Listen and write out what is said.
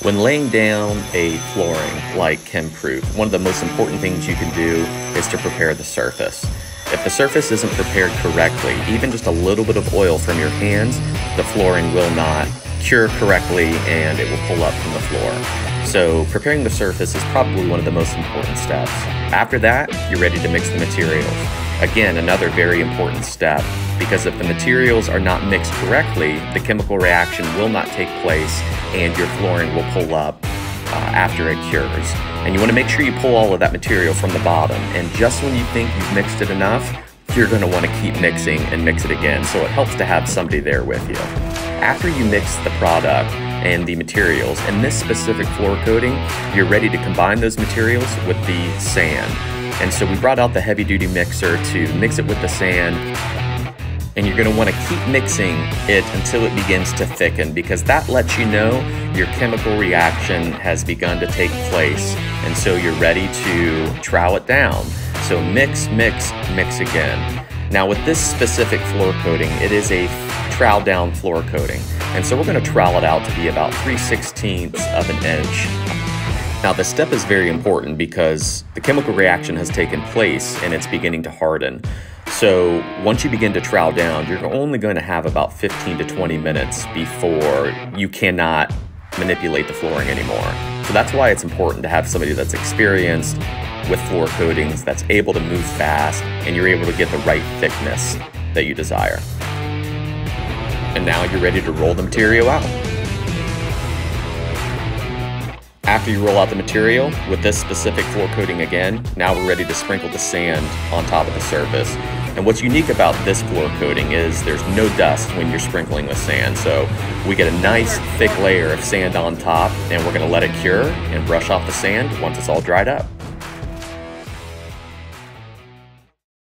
When laying down a flooring like chemproof, one of the most important things you can do is to prepare the surface. If the surface isn't prepared correctly, even just a little bit of oil from your hands, the flooring will not cure correctly and it will pull up from the floor. So preparing the surface is probably one of the most important steps. After that, you're ready to mix the materials. Again, another very important step, because if the materials are not mixed correctly, the chemical reaction will not take place and your flooring will pull up after it cures. And you want to make sure you pull all of that material from the bottom, and just when you think you've mixed it enough, you're going to want to keep mixing and mix it again, so it helps to have somebody there with you. After you mix the product and the materials, in this specific floor coating, you're ready to combine those materials with the sand. And so we brought out the heavy-duty mixer to mix it with the sand, and you're going to want to keep mixing it until it begins to thicken, because that lets you know your chemical reaction has begun to take place, and so you're ready to trowel it down. So mix, mix, mix again. Now with this specific floor coating, it is a trowel down floor coating, and so we're going to trowel it out to be about 3/16 of an inch. Now this step is very important because the chemical reaction has taken place and it's beginning to harden. So once you begin to trowel down, you're only going to have about 15 to 20 minutes before you cannot manipulate the flooring anymore. So that's why it's important to have somebody that's experienced with floor coatings, that's able to move fast, and you're able to get the right thickness that you desire. And now you're ready to roll the material out. After you roll out the material, with this specific floor coating again, now we're ready to sprinkle the sand on top of the surface. And what's unique about this floor coating is there's no dust when you're sprinkling with sand. So we get a nice thick layer of sand on top, and we're going to let it cure and brush off the sand once it's all dried up.